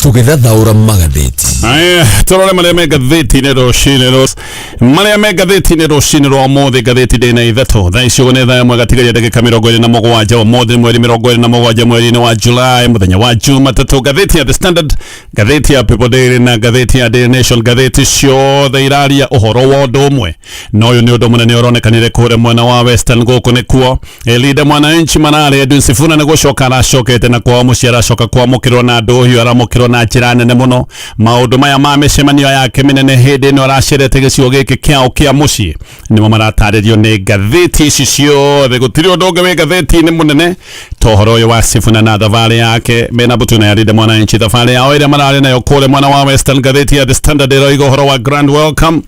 tugethathaura magatheti turore maria me gatheti-inĩ rũcinĩ maria me gatheti-inĩ rũcinĩ rwa ũmũthĩ gatheti ndĩ na ithatũ thaa icio nĩ thaa ĩmwe gatigaria ndagĩka 27 ũmũthĩ mweri 27 mweri-inĩ wa Julai mũthenya wa Jumatatũ gatheti ya The Standard gatheti ya People Daily na gatheti ya Daily Nation gatheti ciothe iraria ũhoro wa ũndũ ũmwe na ũyũ nĩ ũndũ mũnene ũronekanire kũrĩa mwena wa Western gũkũ nĩkuo leader Mwananchi Manara Edwin Sifuna nĩ gũcoka aracokete na kwao mũciĩ aracoka kwamũkĩrwo na andũ ũhiũ aramũkĩrwo na njĩra nene mũno maũndũ maya ma mĩcemanio yake mĩnene hĩndĩ ĩno aracerete gĩcigo gĩkĩ kĩao kĩa mũciĩ nĩmo maratarĩrio nĩ gatheti ici ciothe gũtirĩ ũndũ ũngĩ wĩ gatheti-inĩ mũnene ta ũhoro ũyũ wa Sifuna na thabarĩ yake mena butuna ya leader Mwananchi thabarĩ yao ĩrĩa mararĩ nayo kũrĩa mwena wa Western gatheti ya The Standard ĩroiga ũhoro wa Grand Welcome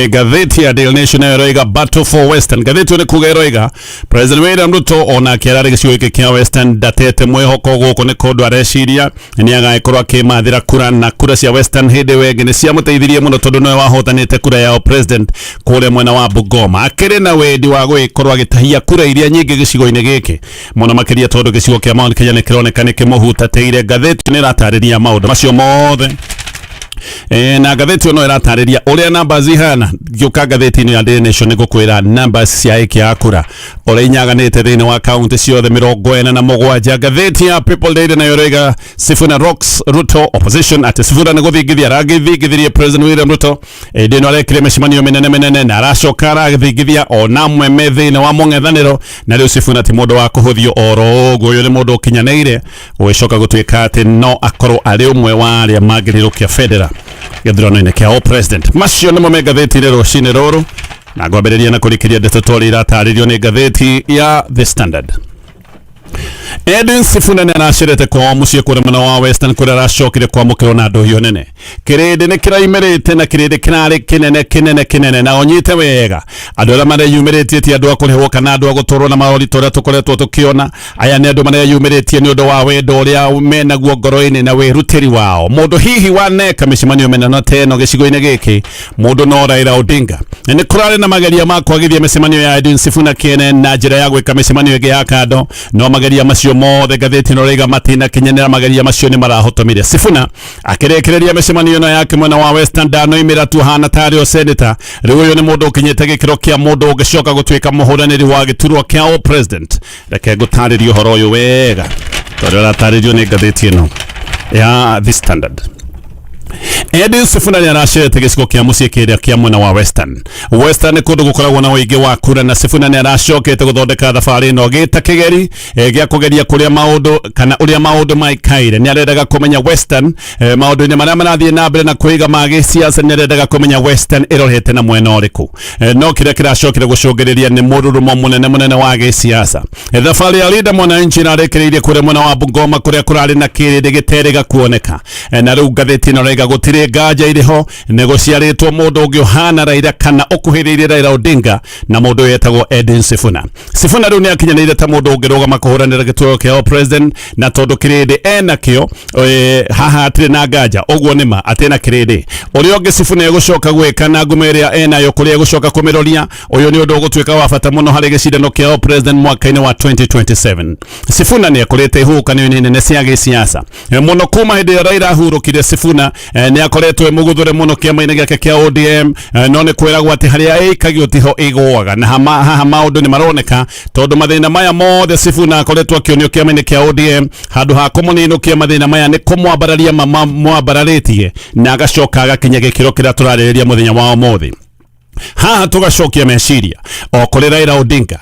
gatheti ya Daily Nation ĩroiga Battle for Western gatheti nĩ kuga ĩroiga President William Ruto ona kĩararĩ gĩcigo gĩkĩ kĩa Western ndatete mwĩhoko gũkũ nĩ kũndũ areciria nĩ agagĩkorwo akĩmathĩra kura na kura cia Western hĩndĩ wengĩ nĩ ciamũteithirie mũno tondũ nĩwe wahotanĩte kura ya president kũrĩa mwena wa Bungoma akĩrĩ na wendi wa gũgĩkorwo agĩtahia kura iria nyingĩ gĩcigo-inĩ gĩkĩ mũno makĩria tondũ gĩcigo kĩa Mount Kenya nĩ kĩroneka nĩ kĩmũhutatĩire gatheti nĩ ĩratarĩria maũndũ macio mothe na gatheti ono ĩratarĩria ũrĩa namba zihana gĩũka gatheti-inĩ ya Daily Nation nĩgũkwĩra namba cia ĩkia ya kura ũrĩa inyaganĩte thĩinĩ wa kaunti ciothe 47 gatheti ya People Daily nayo ĩroiga Sifuna rocks Ruto opposition ati Sifuna nĩ gũthingithia aragĩthingithirie President William Ruto ĩndĩ no arekire mĩcemanio mĩnene na aracoka aragĩthingithia ona mwe me thĩinĩ wa mũng'ethanĩro na rĩu Sifuna ti mũndũ wa kũhũthio oro ũguo ũyũ nĩ mũndũ ũkinyanĩire gũgĩcoka gũtuĩka atĩ no akorwo arĩ ũmwe wa arĩa mangĩrĩrũkia federal gĩthurano-inĩ kĩa president macio nĩmo me gatheti-inĩ rũcinĩ rũrũ na ngwambĩrĩria na kũrĩkĩria ndeto tũrĩa iratarĩrio nĩ gatheti ya The Standard. Edwin Sifuna nĩ aracerete kwao mũciĩ kũrĩa mwena wa Western kũrĩa aracokire kwamũkĩrwo na andũ hiũ nene kĩrĩndĩ nĩ kĩraimĩrĩte na kĩrĩndĩ kĩrarĩ kĩnene na onyite wega andũ arĩa mareyumĩrĩtie ti andũ a kũrĩhwo kana andũ a gũtũrwo na maũritũ ũrĩa tũkoretwo tũkĩona aya nĩ andũ mareyumĩrĩtie nĩ ũndũ wa wendo ũrĩa menaguo ngoro-inĩ na wĩrutĩri wao mũndũ hihi waneka mĩcemanio mĩnene ta ĩno gĩcigo-inĩ gĩkĩ mũndũ no Raila Odinga nĩ kũrarĩ na mageria ma kwagithia mĩcemanio ya Edwin Sifuna kĩene na njĩra ya gwĩka mĩcemanio ĩngĩ ya kando no mageria macio mothe gatheti no rĩga matina kinyanĩra mageria macio nĩ marahotomire Sifuna akĩrekereria mĩcemanio ĩno yake mwena wa Western ndanoimĩra tu hana tarĩ o senator rĩu ũyũ nĩ mũndũ ũkinyĩte gĩkĩro kĩa mũndũ ũngĩcoka gũtuĩka mũhũranĩri wa gĩturwa kĩa president reke ngũtarĩrie ũhoro ũyũ wega tondũ ũratarĩrio nĩ gatheti ĩno ya The Standard. Edwin Sifuna nĩ aracerete gĩcigo kĩa mũciĩ kĩrĩa kĩa mwena wa Western nĩ kũndũ gũkoragwo na ũingĩ wa kura na Sifuna nĩ aracokete gũthondeka thabarĩ ĩno gĩta kĩgeri gĩa kũgeria kũrĩa maũndũ kana ũrĩa maũndũ maikaire nĩ arendaga kũmenya Western maũndũ-inĩ marĩa marathiĩ na mbere na kwĩga ma gĩsiasa nĩ arendaga kũmenya Western ĩrorete na mwena ũrĩkũ no kĩrĩa kĩracokire gũcũngĩrĩria nĩ mũrurumo mũnene wa gĩsiasa thabarĩ ya leader Mwananchi ĩrarekereirie kũrĩa mwena wa Bungoma kũrĩa kũrarĩ na kĩrĩndĩ gĩterĩga kuoneka na rĩu gatheti ĩno raiga gũtirĩ nganja irĩho nĩ gũciarĩtwo mũndũ ũngĩ ũhana Raila kana ũkuhĩrĩirie Raila Odinga na mũndũ wetagwo Edwin Sifuna rĩu nĩ akinyanĩire ta mũndũ ũngĩrũgama kũhũranĩra gĩturwa kĩa president na tondũ kĩrĩndĩ ena kĩo haha atirĩ na nganja ũguo nĩma atĩ na kĩrĩndĩ ũrĩa ũngĩ Sifuna egũcoka gwĩka na ngumo ĩrĩa enayo kũrĩa egũcoka kũmĩroria ũyũ nĩ ũndũ ũgũtuĩka wa bata mũno harĩ gĩcindano kĩa president mwaka-inĩ wa 2027 Sifuna nĩ akũrĩte ihuhũkanio nene cia gĩsiasa mũno kuma hĩndĩ ĩrĩa Raila ahurũkire Sifuna nĩ akoretwo mũgũthũre mũno kĩama-inĩ gĩake kĩa ODM no nĩ kwĩragwo atĩ harĩa ĩikagio tiho ĩgũaga na haha maũndũ nĩ maroneka tondũ mathĩna maya mothe Sifuna akoretwo akĩonio kĩama-inĩ kĩa ODM handũ ha kũmũninũkia mathĩna maya nĩ kũmwambararia mwambararĩtie na agacoka agakinya gĩkĩro kĩrĩa tũrarĩrĩria mũthenya wa ũmũthĩ haha tugacokia meciria o kũrĩ Raila Odinga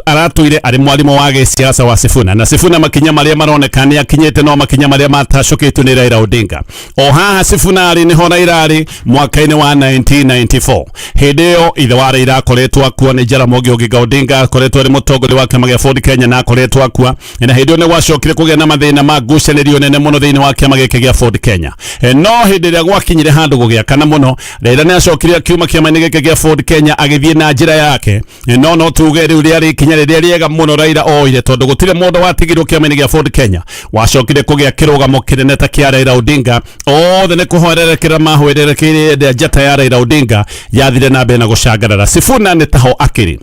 aratũire arĩ mwarimũ wa gĩsiasa wa Sifuna na Sifuna makinya marĩa maroneka nĩ akinyĩte no makinya marĩa matacũkĩtwo nĩ Raila Odinga o haha Sifuna arĩ niho Raila arĩ mwaka-inĩ wa 1994 hĩndĩ ĩyo ithe wa Raila akoretwo akua nĩ Jaramogi Oginga Odinga akoretwo arĩ mũtongoria wa kĩama gĩa Ford Kenya na akoretwo akua na hĩndĩ ĩyo nĩ gwacokire kũgĩa na mathĩna ma ngucanĩrio nene mũno thĩinĩ wa kĩama gĩkĩ gĩa Ford Kenya no hĩndĩ ĩrĩa gwakinyire handũ gũgĩakana mũno Raila nĩ acokire akiuma kĩama-inĩ gĩkĩ gĩa Ford Kenya agĩthiĩ na njĩra yake no tuge rĩu rĩarĩ ikinya rĩrĩa rĩega mũno Raila oire tondũ gũtirĩ mũndũ watigirwo kĩama-inĩ gĩa Ford Kenya wacokire kũgĩa kĩrũgamo kĩnene ta kĩa Raila Odinga othe nĩ kũhorerekera mahwererekeire njata ya Raila Odinga yathire na mbere na gũcangarara Sifuna nĩ taho akĩrĩ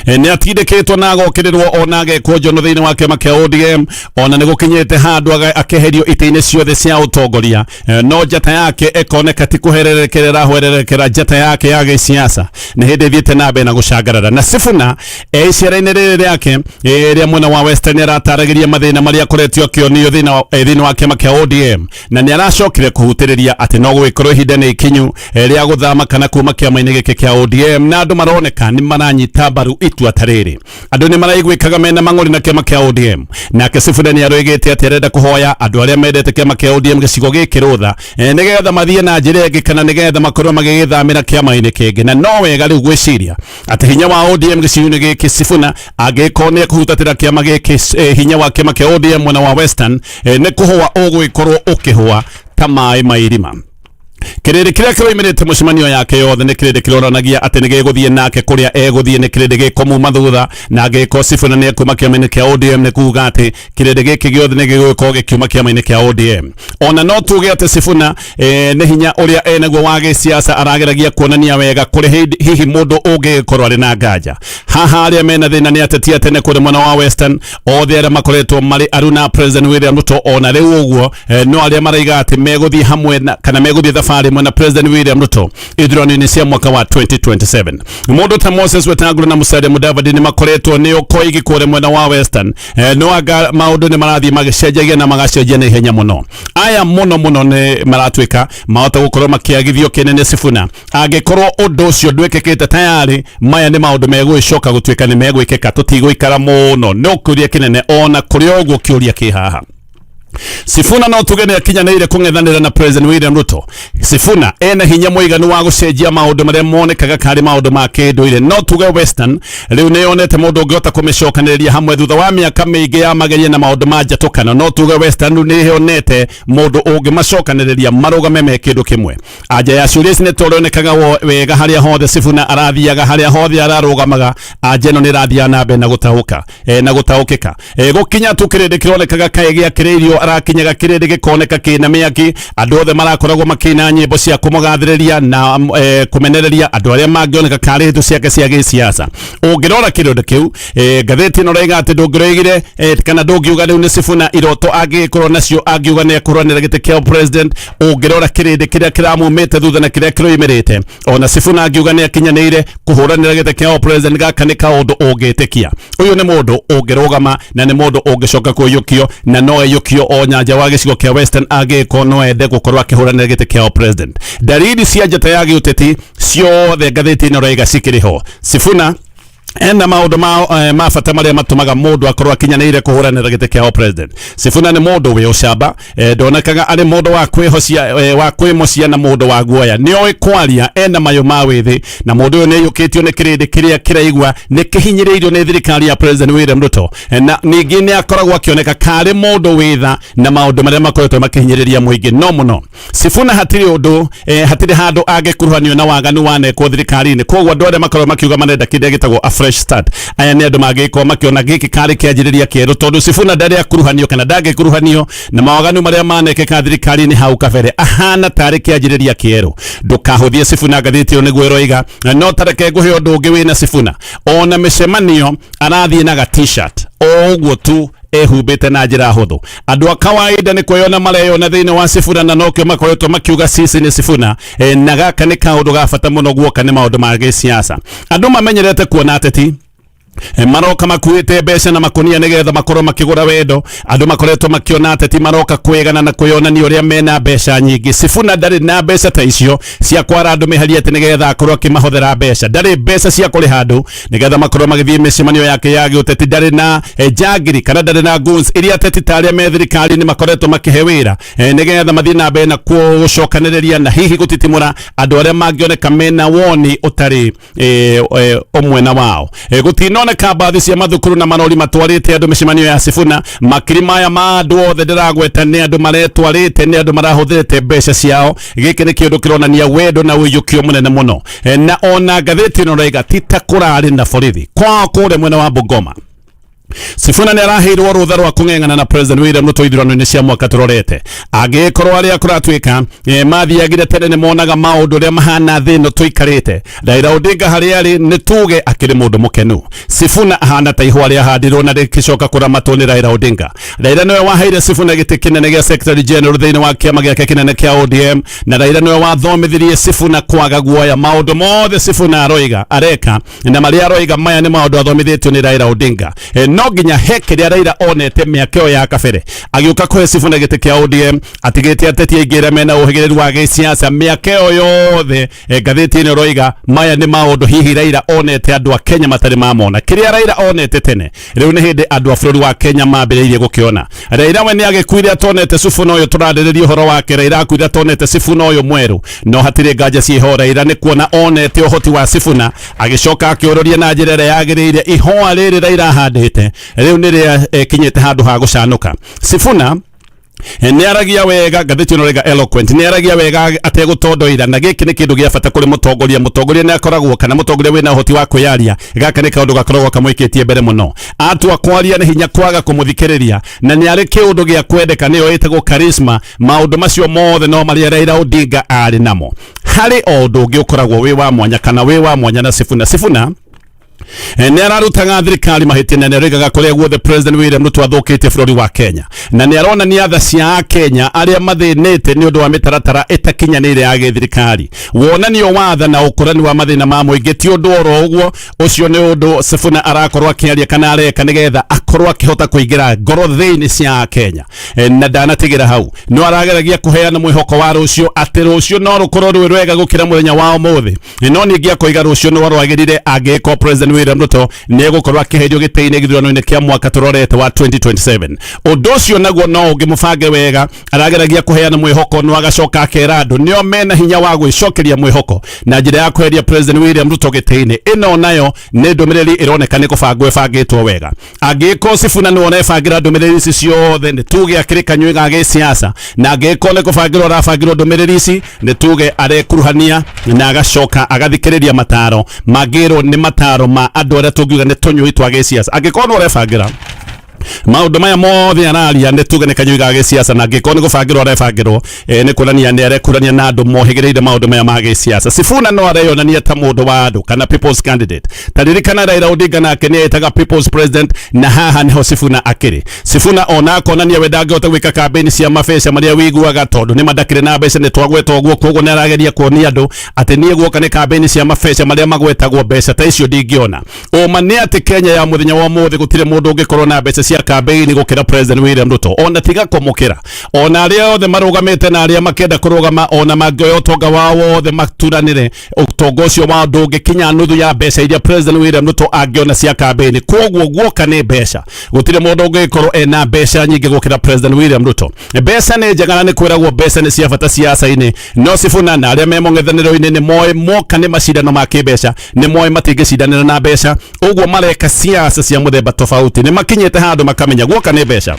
Nä atindäkätwo na agokä onage kuonjono thä-inä wa kĩama kĩa ODM ona nä gå kinyäte handå akeherio itä-inä ciothe cia ũtongoria no njata yake ĩkoneka ti kũhererekera hwererekera njata yake ya gĩciaca nĩ hĩndĩ ĩthiĩte na mbere na gũcangarara na Sifuna icera-inĩ rĩrĩ rĩake rĩa mwena wa Western arataragĩria mathĩna marĩa akoretwo akĩonio thĩ-inĩ wa kĩama kĩa ODM na nĩ aracokire kũhutĩrĩria atĩ no gũgĩkorwo ihinda nĩ ikinyu rĩa gũthama kana kuma kĩama-inĩ gĩkĩ kĩa ODM na andũ maroneka nĩ maranyita mbaru itua ta rĩrĩ andũ nĩ maraiguĩkaga mena mang'ũrĩ na kĩama kĩa ODM nake Sifuna nĩ aroigĩte atĩ arenda kũhoya andũ arĩa mendete kĩama kĩa ODM gĩcigo gĩkĩ rũtha nĩgetha mathiĩ na njĩra ĩngĩ kana nĩgetha makorwo magĩgĩthamĩra kĩama-inĩ kĩngĩ na no wega rĩu gwĩciria atĩ hinya wa ODM gĩcigo-inĩ gĩkĩ Sifuna angĩkorwo nĩ ekũhutatĩra kĩama gĩkĩ hinya wa kĩama kĩa ODM mwena wa Western nĩ kũhũa ũgũgĩkorwo ũkĩhũa ta maĩ ma irima kirindi kiria kiroimirite mucemanio yake yothe ni kirindi kiroranagia ati ni giguthie nake kuria eguthie ni kirindi gikomuma thutha na giko Sifuna ni kuma kiama-ini kia ODM ni kuga ati kirindi giki giothe ni gigukorwo gikiuma kiama-ini kia ODM ona no tuge ati Sifuna ni hinya uria enaguo wa giciaca arageragia kuonania wega kuri hihi mundu ungikorwo ari na nganja haha aria mena thina ni ateti atene kuri mwena wa Western othe aria makoretwo mari aruna President William Ruto ona riu uguo no aria maraiga ati meguthie hamwe kana meguthie thabarĩ mwena President William Ruto ithurano-inĩ cia mwaka wa 2027 mundu ta Moses Wetangula na Musalia Mudavadi ni makoretwo ni ukoigi kure mwena wa Western no anga maundu ni marathie magicenjagia na magacenjia na ihenya muno aya muno ni maratwika mahota gukorwo makiagithio kinene Sifuna angikorwo undu ucio ndwikikite tayari maya ni maundu megwicoka gutwika ni megwikika tutigũikara muno no kuria kinene ona kuria uguo kiuria kihaha Sifuna no tugene akinyanĩire kũng'ethanĩra na President William Ruto Sifuna ena hinya mũiganu wa gũcenjia maũndũ marĩa monekaga karĩ maũndũ ma kĩndũire no tuge Western rĩu nĩ yonete mũndũ ũngĩhota kũmĩcokanĩrĩria hamwe thutha wa mĩaka mĩingĩ ya mageria na maũndũ ma njatũkano no tuge Western rĩu nĩ yonete mũndũ ũngĩmacokanĩrĩria marũgame me kĩndũ kĩmwe anja ya ciũria ici nĩ tũronekaga wega harĩa hothe Sifuna arathiaga harĩa hothe ararũgamaga anja ĩno nĩ ĩrathiaga na mbere na gũtaũka na gũtaũkĩka gũkinya tu kĩrĩndĩ kĩronekaga kaĩ gĩakĩrĩirio arakinyaga kirindi gikoneka kina miaki andu othe marakoragwo makina nyimbo cia kumugathiriria na kumenereria andu aria mangioneka kari hindu ciake cia giciaca ungirora kirindi kiu ngatheti no raiga ati ndungiroigire kana ndungiuga riu ni Sifuna iroto angikorwo nacio angiuga ni akuranira giti kia president ungirora kirindi kiria kiramumite thutha na kiria kiroimirite ona Sifuna angiuga ni akinyanĩire kuhuranira giti kia president gaka ni kaundu ungitikia uyu ni mundu ungirugama na ni mundu ungicoka kuyukio na no eyukio o nyanja wa gicigo kia Western agĩkorwo no ende gukorwo akihuranira giti kia president dalili cia njata ya giuteti ciothe ngathĩti-inĩ raiga cikĩrĩho Sifuna ena maundu ma bata maria matumaga mundu akorwo akinyanĩire kuhuranira giti kia president Sifuna ni mundu wi ucamba ndonekaga ari mundu wa kwihocia wa kwimocia na mundu wa guoya ni oi kwaria ena mayo ma withi na mundu uyu ni yukitio ni kirindi kiria kiraigwa ni kihinyiriirio ni thirikari ya President William Ruto na ningi ni akoragwo akioneka kari mundu witha na maundu maria makoretwo makihinyiriria muingi no muno Sifuna hatiri undu hatiri handu angikuruhanio na waganu wanekwo thirikari-ini koguo andu aria makorwo makiuga manenda kĩrĩa gĩtagwo fresh start aya nĩ andũ mangĩkorwo makiona gĩkĩ karĩ kĩanjĩrĩria kĩerũ tondũ Sifuna ndarĩ akuruhanio kana ndangĩkuruhanio na mawaganu marĩa manekeka thirikari-inĩ hau kabere ahana tarĩ kĩanjĩrĩria kĩerũ ndũkahũthie Sifuna ngathĩti ĩyo nĩguo ĩroiga no tareke ngũhe ũndũ ũngĩ wĩna Sifuna ona mĩcemanio arathiĩ na ga t-shirt ũguo tu ehumbite na njira huthu andu a kawaida ni kweyona mareyona thiini wa Sifuna na nokio makoretwo makiuga sisi ni Sifuna na gaka ni kaundu ga bata muno guoka ni maundu ma giciaca andu mamenyerete kuona ateti maroka makuite mbeca na makunia nigetha makorwo makigura wendo andu makoretwo makiona ateti maroka kwigana na kwiyonania uria mena mbeca nyingi Sifuna ndari na mbeca ta icio cia kwara andu mihari ati nigetha akorwo akimahothera mbeca ndari mbeca cia kuri handu nigetha makorwo magithie micemanio yake ya giuteti ndari na jagiri kana ndari na guns iria ateti taria me thirikari ni makoretwo makihe wira nigetha mathie na mbere na gucokaniriria na hihi gutitimura andu aria mangioneka mena woni utari omwe na wao gutinona kabathi cia mathukuru na manori matwarite andu micemanio ya Sifuna makiri maya ma andu othe ndiragweta ni andu maretwarite ni andu marahuthirite mbeca ciao giki ni kiundu kironania wendo na wiyukio munene muno na ona ngathĩti no raiga tita kurari na borithi kwa kure mwena wa Bungoma Sifuna ni arahirwo rutha rwa kung'eng'ana na President William Ruto ithurano-inĩ cia mwaka turorete agikorwo aria kuratwika mathiagire tene ni monaga maundu ria mahana thino tuikarite Raila Odinga hari ari ni tuge akiri mundu mukenu Sifuna ahana ta ihwa ria handirwo na rikicoka kuramatwo ni Raila Odinga Raila niwe waheire Sifuna giti kinene gia Secretary General thiini wa kiama giake kinene kia ODM na Raila niwe wathomithirie Sifuna kwaga guoya maundu mothe Sifuna aroiga areka na maria aroiga maya ni maundu athomithitio ni Raila Odinga no nginya heke Raila onete miakeo ya kabere agiuka kwe Sifuna gite kia ODM atigete ateti aigire mena uhigireru wa gisiasa miakeo yothe gatheti-ini roiga maya ni maundu hihi Raila onete andu a Kenya matari mamona kiria Raila onete tene riu ni hindi andu a bururi wa Kenya mambiriirie gukiona Raila we ni agikuire atonete Sifuna uyu turariririe uhoro wake Raila akuire atonete Sifuna uyu mweru no hatire nganja ciho Raila ni kuona onete uhoti wa Sifuna agicoka akiururia na njira ria yagiriire ihoa riri Raila ahandite riu niria kinyete handu ha gucanuka Sifuna ni aragia wega gatheti no rega eloquent ni aragia wega ategutondoira na giki ni kindu gia bata kuri mutongoria ni akoragwo kana mutongoria wina uhoti wa kwiaria gaka ni kaundu gakoragwo kamwikitie mbere muno atu akwaria ni hinya kwaga kumuthikiriria na ni ari kiundu gia kwendeka ni oitagwo charisma maundu macio mothe no maria Raila Odinga ari namo hari undu ungi ukoragwo wi wa mwanya kana wi wa mwanya na Sifuna ni ararutaga thirikari mahitina ni arigaga kuria guothe President William Ruto athukite bururi wa Kenya na ni arona ni atha cia Kenya aria mathinite ni undu wa mitaratara itakinyanire ya thirikari wonanio watha na ukurani wa mathina ma muingi ti undu oro uguo ucio ni undu Sifuna arakorwo akiaria kana areka nigetha akorwo akihota kuingira ngoro thiini cia Kenya na danatigira hau no arageragia kuheana mwihoko wa rucio ati rucio no rukorwo rwi rwega gukira muthenya wa umuthi no ni ngia kuiga rucio no rwagirire agiko President William Ruto ni gukorwo akiherio giteine githurano-ini kia mwaka turorete wa 2027 undu ucio naguo no ungimubange wega arageragia kuheana mwihoko no agacoka akera andu nio mena hinya wa gwicokeria mwihoko na njira ya kweheria President William Ruto giteine ino nayo ni ndumiriri ironeka ni kubangwo ibangitwo wega agiko Sifuna ni wona ibangira ndumiriri ici ciothe ni tuge akiri kanyui ga gisiasa na agiko ni kubangirwo arabangirwo ndumiriri ici ni tuge arekuruhania na agacoka agathikiriria mataro magiro ni mataro ma andu aria tungiuga ni tunyui twa gisiasa agiko no arebangira maundu maya mothe araria ni tuge ni kanyui ga gisiasa na ngiko ni gubangirwo arebangirwo ni kurania ni arekurania na andu mohigireire maundu maya ma gisiasa Sifuna no areyonania ta mundu wa andu kana people's candidate taririkana Raila Odinga nake ni etaga people's president na haha niho Sifuna akiri Sifuna ona akonania we ndangihota gwika kampeni cia mabeca maria wiguaga tondu ni madakire na mbeca ni twagweta uguo koguo ni arageria kuonia andu ati nie guoka ni kampeni cia mabeca maria magwetagwo mbeca ta icio ndingiona uma ni ati Kenya ya muthenya wa muthi gutire mundu ungikorwo na mbeca cia kampeni gukira President William Ruto ona tiga kumukira ona aria othe marugamite na aria makenda kurugama ona mangioya utonga wao wothe maturanire utonga ucio wa andu ungikinya nuthu ya mbeca iria President William Ruto angiona cia kampeni koguo guoka ni mbeca gutire mundu ungikorwo ena mbeca nyingi gukira President William Ruto mbeca ni njagana ni kwiragwo mbeca ni cia bata siasa-ini no Sifuna na aria me mung'ethaniro-ini ni moe moka ni macindano ma kimbeca ni moe matingicindanira na mbeca uguo mareka siasa cia muthemba tofauti ni makinyite handu makamenya guoka ni mbeca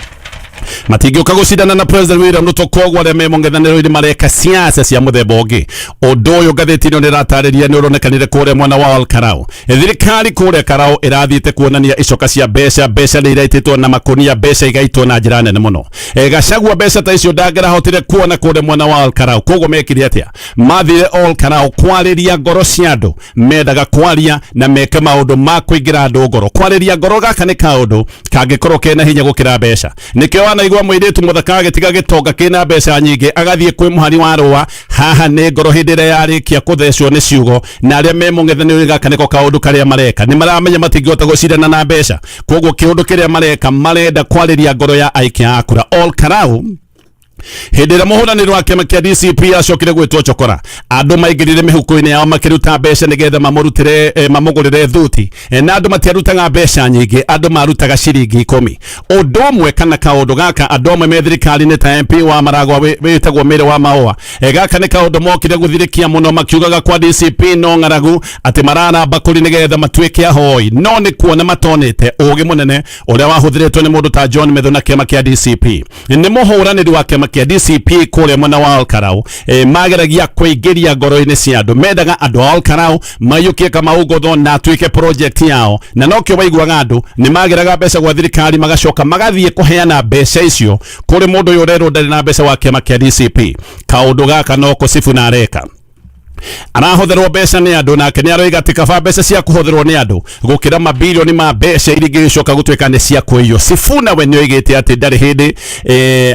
matingiuka gucindana na President William Ruto koguo aria me mung'ethaniro-ini mareka siasa cia muthemba ungi undu uyu ngatheti-ini ni ratariria ni uronekanire kuria mwana wa Olkarau thirikari kuria Karau irathite kuonania icoka cia mbeca ni iraititwo na makunia mbeca igaitwo na njira nene muno Gachagua mbeca ta icio ndangirahotire kuona kuria mwana wa Olkarau koguo mekire atia mathire Olkarau kwariria ngoro cia andu mendaga kwaria na meke maundu ma kuingira andu ngoro kwariria ngoro gaka ni kaundu kangikorwo kena hinya gukira mbeca nikio wanaigua mwiritu muthaka agitiga gitonga kina mbeca nyingi agathie kwi muhari wa rua haha ni ngoro hindire yarikia kuthecwo ni ciugo na aria me mung'ethaniro gaka niko kaundu karia mareka ni maramenya matingihota gucindana na mbeca koguo kiundu kiria mareka marenda kwariria ngoro ya aikia akura Olkarau hindira muhuraniro wa kiama kia DCP acokire gwitwo chokora andu maingirire mihuko-ini yao makiruta mbeca nigetha mamurutire mamugurire thuti na andu matiarutaga mbeca nyingi andu marutaga ciringi 10 undu umwe kana kaundu gaka andu amwe me thirikari-ini ta MP wa Maragwa witagwo Mire wa Maua gaka ni kaundu mokire guthirikia muno makiugaga kwa DCP no ng'aragu ati marara bakuri nigetha matwike ahoi no ni kuona matonete ugi munene uria wahuthiritwo ni mundu ta John Methu na kiama kia DCP ni muhuraniri wa kiama kia DCP kule mwena wa Olkarau mageragia kuingiria ngoro-ini cia andu mendaga andu a Olkarau mayukie Kamau na tuike project yao na nokio waiguaga andu ni mageraga mbeca gwa thirikari magacoka magathie kuheana mbeca icio kuri mundu yorero ndari na mbeca wa kiama kia DCP. Kaundu gaka no Sifuna areka arahotherwo mbeca ni andu nake ni aroiga tikaba mbeca cia kuhotherwo ni andu gukira mabilioni ma mbeca irigicoka gutwika ni cia kuiyo. Sifuna we nioigite ati ndari hindi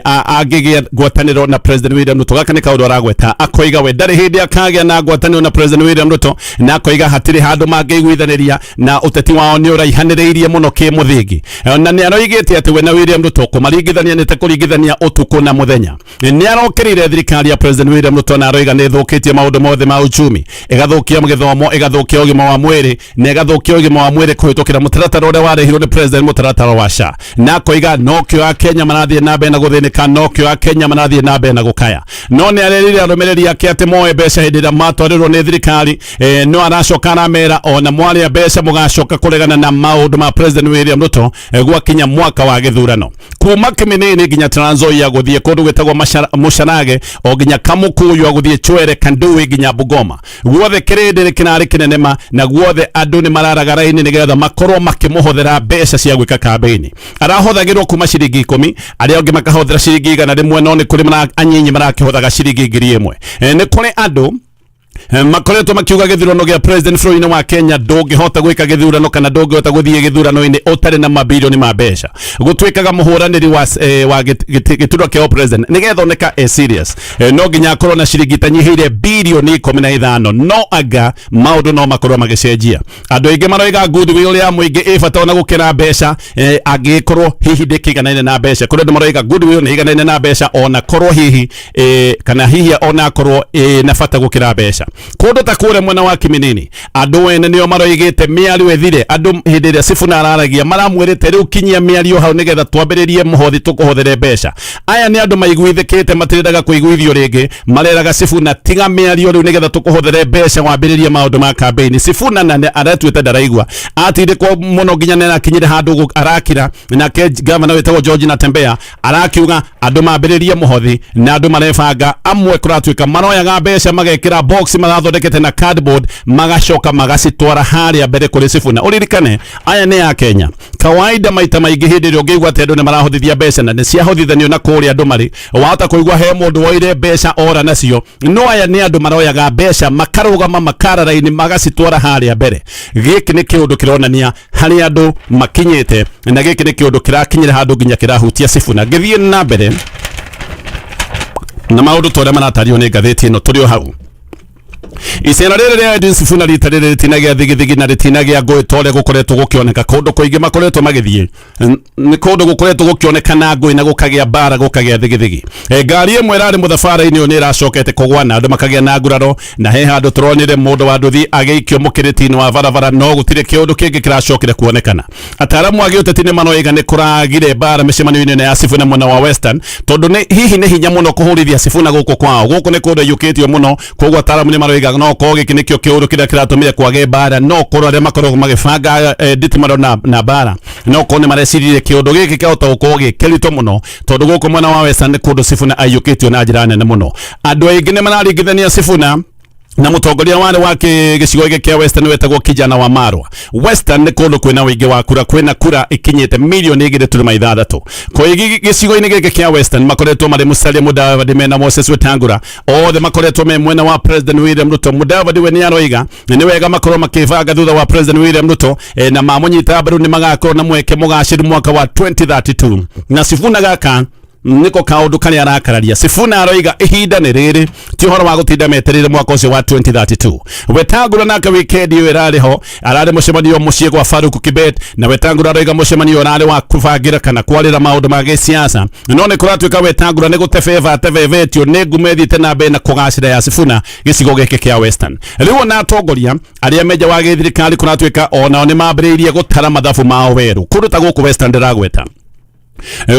agigia ngwataniro na President William Ruto. Gaka ni kaundu aragweta akoiga we ndari hindi akagia na ngwataniro na President William Ruto na akoiga hatiri handu mangiguithaniria na uteti wao ni uraihaniriirie muno kimuthingi na ni aroigite ati we na William Ruto kumaringithania ni ta kuringithania utuku na muthenya. Ni arokirire thirikari ya President William Ruto na aroiga ni thukitie maundu mothe uchumi igathukia mugithomo igathukia ugima wa mwiri na igathukia ugima wa mwiri kuhitukira mutaratara uria warehirwo ni president mutaratara wa SHA na koiga nokio a Kenya marathie na mbere na guthinika nokio a Kenya marathie na mbere na gukaya no ni arerire arumiriri yake ati moe mbeca hindi ria matwarirwo ni thirikari no aracoka na mera ona mwari ya mbeca mugacoka kuregana na maundu ma President William Ruto gwakinya mwaka wa githurano kuma Kiminini nginya Trans Nzoia guthie kundu gwetagwo Musharage o nginya Kamukuyu guthie Chwere Kandui nginya Bungoma guothe kirindiri kinari kinenema na guothe andu ni mararaga raini nigetha makorwo makimuhothera mbeca cia gwika kambeini. Arahothagirwo kuma ciringi 10 aria onge makahothera ciringi 100 no ni kuri anyinyi marakihothaga ciringi 1000 ni kuri andu makoretwo makiuga githurano gia president bũrũri-inĩ wa Kenya ndũngĩhota gwĩka githurano kana ndũngĩhota gũthie githurano-inĩ ũtarĩ na mabilioni ma mbeca gũtwĩkaga mũhũranĩri wa gĩturwa kĩa president nĩgetha oneka serious no nginya akorwo na ciringi tanyihiire bilioni 15 no anga maũndũ no makorwo magĩcenjia. Andũ aingĩ maroiga goodwill ya mũingĩ ĩbata ona gũkĩra mbeca angĩkorwo hihi ndĩkĩiganaine na mbeca. Kũrĩ andũ maroiga goodwill nĩ iganaine na mbeca ona korwo hihi kana hihi ona korwo na bata gũkĩra mbeca. Kundu ta kure mwena wa Kiminini andu ene nio maroigite miario ethire andu hindi ria Sifuna araragia maramwirite riu kinyia miario hau nigetha twambiririe muhothi tukuhothere mbeca. Aya ni andu maiguithikite matirendaga kuiguithio ringi mareraga Sifuna tiga miario riu nigetha tukuhothere mbeca wambiririe maundu ma campaign. Sifuna na aratwite ndaraigwa atinde ko muno nginya nena kinyire handu arakira na ke governor wetagwo George Natembea arakiuga andu mambiririe muhothi na andu marebanga amwe kuratwika maroyaga mbeca magekira box marathondekete na cardboard magacoka magacitwara haria mbere kuri Sifuna. Uririkane aya ni ya Kenya kawaida maita maingĩ hindi ĩrĩa ũngĩigua atĩ andũ nĩ marahothithia mbeca na nĩ ciahothithanio na kũrĩa andũ marĩ wahota kũigua he mũndũ woire mbeca ora nacio no aya nĩ andũ maroyaga mbeca makarũgama makararaini magacitwara harĩa mbere. Gĩkĩ nĩ kĩũndũ kĩronania harĩ andũ makinyĩte na gĩkĩ nĩ kĩũndũ kĩrakinyĩra handũ nginya kĩrahutia Sifuna. Ngĩthiĩ na mbere na maũndũ tũrĩa maratario nĩ ngathĩti ĩno tũrĩ o hau. Isena rere ria Edwin Sifuna ritarere ritinagia thigithigi na ritinagia ngũĩ tore gukoretwo gukioneka kundu kuingi makoretwo magithie ni kundu gukoretwo gukioneka na ngũĩ na gukagia bara gukagia thigithigi. Ngari imwe rari muthabara-ini uyu ni iracokete kugwa na andu makagia na nguraro na he handu turonire mundu wa nduthi ageikio mukiriti-ini wa barabara no gutire kiundu kingi kiracokire kuonekana. Ataramu agi uteti-ini maroiga ni kuragire bara micemanio-ini ya Sifuna mwena wa Western tondu ni hihi ni hinya muno kuhurithia Sifuna guku kwao guku ni kundu yukitio muno koguo ataramu ni maroiga no koge kinikio kiuru kira kiratumire kwage bara no korwo aria makorwo magibanga nditimaro na bara no kone marecirire kiundu giki kahota gukorwo gikirito muno tondu guku mwena wa Western ni kundu Sifuna ayukitio na njira nene muno. Andu aingi ni mararingithania Sifuna na mutongoria wa gicigo giki kia Western wetagwo Kijana wa Marwa. Western ni kundu kwina wingi wa kura kwina kura ikinyite milioni 2.6 ko gicigo-ini giki kia Western makoretwo mari Musalia Mudavadi mena Moses Wetangula othe makoretwo me mwena wa President William Ruto. Mudavadi we ni aroiga ni wega makorwo makivanga thutha wa President William Ruto na mamunyita mbaru ni magakorwo na mweke mugaciru mwaka wa 2032 na Sifuna gaka niko kaundu kari arakararia. Sifuna aroiga ihinda ni riri ti horo wa gutinda meterire mwaka ucio wa 2032. Wetangula nake weekend iyo irariho arari mucemanio mucie gwa Faruku Kibet na Wetangula aroiga mucemanio arari wa kubangira kana kwarira maundu ma gisiasa no ni kuratwika Wetangula ni gutevevetio ni ngumethite na mbere na kugacira ya Sifuna gicigo giki kia Western. Riu na atongoria aria meja wa githirikari kuratwika ona ni mambiriirie gutara mathabu mao weru kuruta guku Western ndiragweta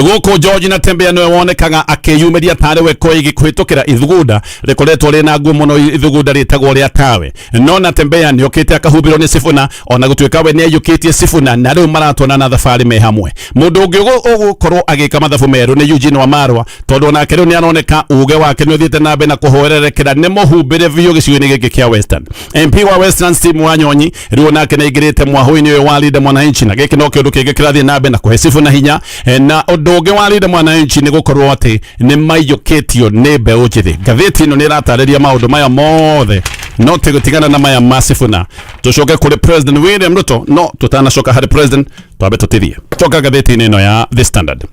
Goko George Natembeya niwe wonekaga akiyumiria tare we koigi kwitukira ithugunda rikoretwo rina nguo muno ithugunda ritagwo ria tawe no Natembeya ni okite akahubirwo ni Sifuna ona gutwika we ni ayukitie Sifuna na riu maratona na thabari me hamwe mundu ungi ugukorwo agika mathabu meru ni Eugene Wamalwa tondu onake riu ni aroneka uge wake ni uthiite nambe na kuhorerekera ni muhumbire vio gicigo-ini giki kia Western MP wa Western Steve Wanyonyi riu onake ni igirite mwahui-ini uyu wa Linda Mwananchi na giki no kiundu kingi kirathie nambe na kuhe Sifuna hinya na undu ungi wa Linda Mwananchi ni gukorwo ati ni maiyukitio ni mbeu njithi gatheti ino ni iratariria maundu maya mothe no tigana na maya ma Sifuna tucoke kuri President William Ruto no tutanacoka hari President twabe tutithie coka gatheti ino ya The Standard.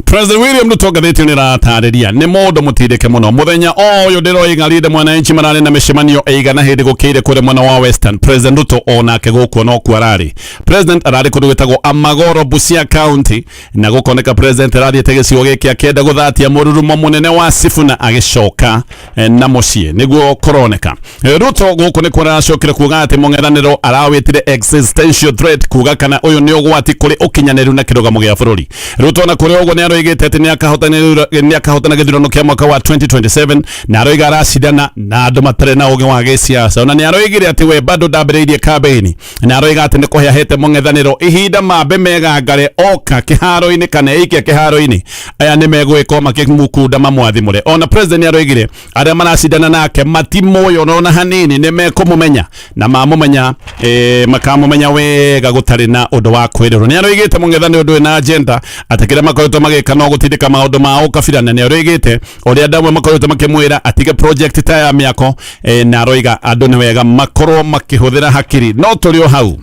President William Ruto gatheti ni ratariria ni mundu mutirike muno muthenya oyo ndiroiga Linda Mwananchi marari na mishemanio eigana hindi gukire kure mwana wa Western. President Ruto onake guku no kwarari President arari kundu gwitagwo Amagoro Busia County na gukoneka President arari tegecigo giki akenda guthatia mururumo munene wa Sifuna agicoka na mucie niguo koroneka Ruto guku ni kuracokire kuga ati mung'ethaniro arawitire existential threat kuga kana uyu ni ugwati kuri ukinyaniru na kirugamo gia bururi Ruto na kuri ugo ni aroigite ati ni akahotana githurano kia mwaka wa 2027 na aroiga aracidana na andu matare na ugi wa giciaca ona ni aroigire ati we bado ndambiriirie campaign na aroiga ati ni kuhiahete mung'ethaniro ihinda mambe megangare oka kiharo-ini kana iki kiharo-ini aya ni megwika makimukunda mamwathimure ona President ni aroigire aria maracidana nake matimoyo ona hanini ni mekumumenya na mamumenya makamumenya wega gutari na undu wa kwiriro ni aroigite mung'ethaniro undu na agenda atakira makoretwo magika no gutindika maundu ma ukabira na ni aroigite uria ndamwe makoretwo makimwira atige project ta ya miako na aroiga andu ni wega makorwo makihuthira hakiri no turio hau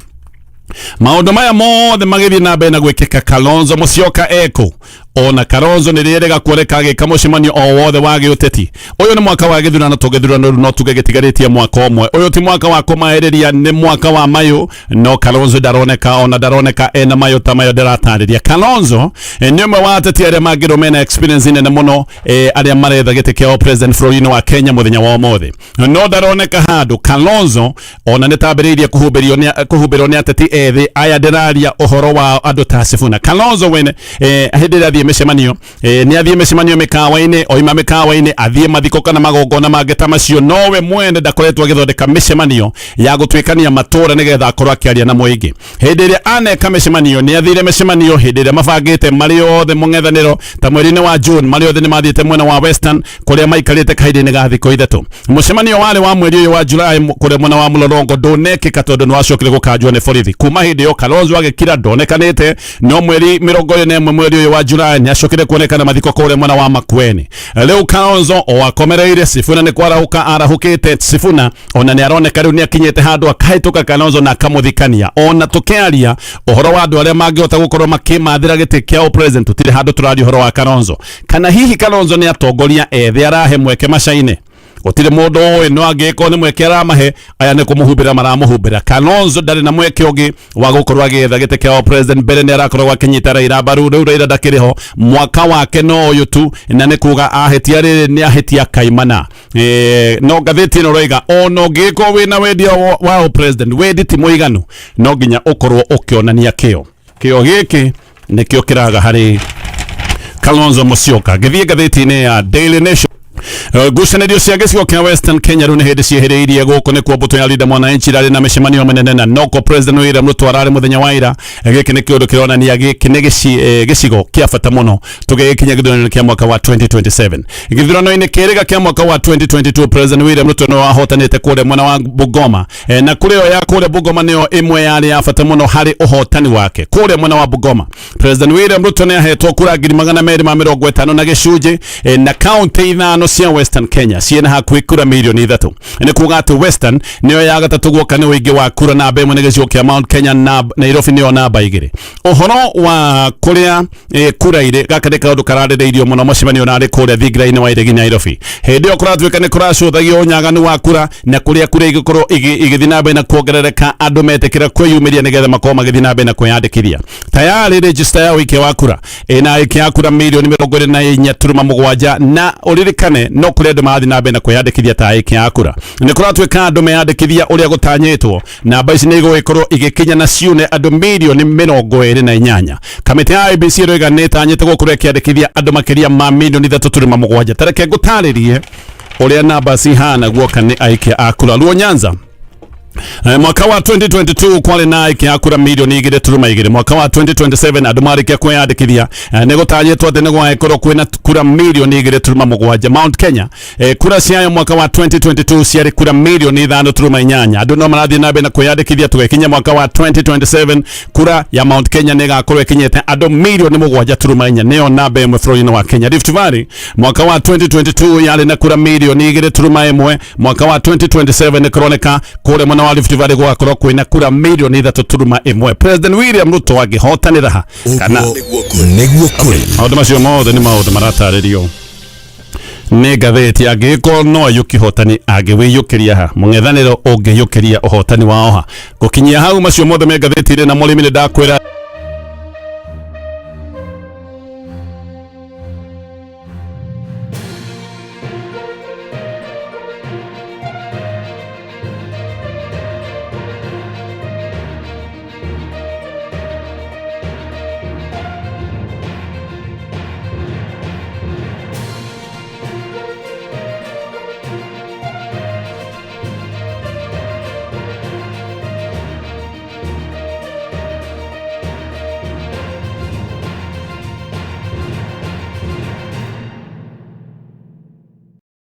maundu maya mothe magithii na mbere na gwikika Kalonzo Musyoka eko ona Kalonzo ni rierega kuoneka agika mucemanio o wothe wa giuteti uyu ni mwaka wa githurano tugithurano no tuge gitigaritie mwaka umwe uyu ti mwaka wa kumairiria ni mwaka wa mayo no Kalonzo daroneka ena mayo ta mayo daratariria Kalonzo ni mwe wa ateti aria magiro mena experience nene muno aria maretha giti kia president Florino wa Kenya muthenya wa mothe no daroneka handu Kalonzo ona nitabiriirie kuhubirio ni ateti ethi aya ndiraria uhoro wa andu ta Sifuna Kalonzo wene hindi athie micemanio ni athie micemanio mikawa-ini oima mikawa-ini athie mathiko kana magongona mangeta macio nowe mwene ndakoretwo agithondeka micemanio ya gutwikania matura nigetha akorwo akiaria na muingi hindi iria aneka micemanio ni athire micemanio hindi iria mabangite mari othe mung'ethaniro ta mweri-ini wa June mari othe ni mathiite mwena wa Western kuria maikarite kahinda-ini ga thiko ithatu mucemanio wari wa mweri uyu wa July kuria mwena wa Mlolongo ndunekika tondu ni wacokire gukanjwo ni borithi kuma hindi yo Kalonzo agikira ndonekanite no mweri 21 mweri uyu wa July ni acokire kuonekana mathiko kuria mwena wa Makueni riu Kalonzo o akomereire Sifuna ni kwarahuka arahukite Sifuna ona ni aroneka riu ni akinyite handu akahituka Kalonzo na akamuthikania ona tukiaria uhoro wa andu aria mangihota gukorwo makimathira giti kia president tutire handu turari uhoro wa Kalonzo kana hihi Kalonzo ni atongoria ethi arahe mweke macaine gutire mundu uyu no angiko ni mweke aramahe aya ni kumuhumbira maramuhumbira Kalonzo ndari na mweke ungi wa gukorwo agetha gite kia president mbere ni arakorwo akinyita Raila baru riu Raila ndakiriho mwaka wake no uyu tu na ni kuga ahetia riri ni ahetia kaimana no gatheti no roiga ono ngiko wina wendia wa president wendi ti muiganu no nginya ukorwo ukionania kio giki nikio kiraga hari Kalonzo Musyoka githie gatheti-ini ya Daily Nation gucanĩrio cia gĩcigo kĩa Western Kenya rĩu nĩ hĩndĩ ciehĩrĩirie gũkũ nĩkuo mbũtũ ya Linda Mwananchi rarĩ na mĩcemanio mĩnene na noko President William Ruto ararĩ mũthenya wa ira gĩkĩ nĩ kĩũndũ kĩronania gĩkĩ nĩ gĩcigo kĩa bata mũno tũgĩkinya gĩthurano kĩa mwaka wa 2027 gĩthurano-inĩ kĩrĩga kĩa mwaka wa 2022 President William Ruto no ahotanĩte kũrĩa mwena wa Bungoma na kũrĩa ya kũrĩa Bungoma nĩyo ĩmwe yarĩ ya bata mũno harĩ ũhotani wake kũrĩa mwena wa Bungoma President William Ruto nĩ ahetwo kura 250 na gĩcunjĩ na county ithano cia Western Kenya ciena hakuhĩ kura milioni 3 ni kuga ati Western niyo ya gatatu guoka ni uingi wa kura na mbemwe ni gĩcigo kĩa Mount Kenya na Nairobi niyo namba igĩrĩ uhoro wa kuria kura ire gaka nĩ kaũndũ kararĩrĩirio mũno mũcemanio na arĩ kũrĩa Thigrai-inĩ wa Iregi Nairobi hĩndĩ ĩyo kũratuĩka nĩ kũracũthagio ũnyaganu wa kura na kũrĩa kura igĩkorwo igĩthiĩ na mbere na kuongerereka andũ metĩkĩra kwĩyumĩria nĩgetha makorwo magĩthiĩ na mbere na kwĩyandĩkithia tayari register ya ũikia wa kura ĩna aikia kura milioni 24.7 na ũririkane no no kuri andu mathi na mbere na kwiyandikithia ta iki akura ni kuratwika andu meyandikithia uria gutanyitwo namba ici ni igwikorwo igikinya na ciune andu milioni 28 kamiti ya IBC roiga ni tanyite gukuru ikiandikithia andu makiria ma milioni 3.7 tareke ngutaririe uria namba cihana guoka ni aiki akura Luo Nyanza. Mwaka wa 2022 kwale na aiki akura milioni 2.2 mwaka wa 2027 andu marikia kwiyandikithia ni gutanyitwo ati ni gwakorwo kwina kura milioni 2.7 Mount Kenya kura ciayo mwaka wa 2022 ciari kura milioni 5.8 andu no marathie na mbere na kwiyandikithia tugekinya mwaka wa 2027 kura ya Mount Kenya ni gakorwo ikinyete andu milioni 7.4 niyo namba imwe bũrũri-inĩ wa Kenya. Rift Valley mwaka wa 2022 yari na kura milioni 2.1 mwaka wa 2027 ni kuroneka kure mwana wa Rift Valley gwakorwo kwina kura milioni 3.1 President William Ruto agihotanira ha kana niguo kuri maundu macio mothe ni maundu marataririo ni ngatheti angiko no yukihotani agiwiyukiria ha mung'ethaniro ungiyukiria uhotani wao ha gukinyia hau macio mothe me ngatheti na murimi ni ndakwira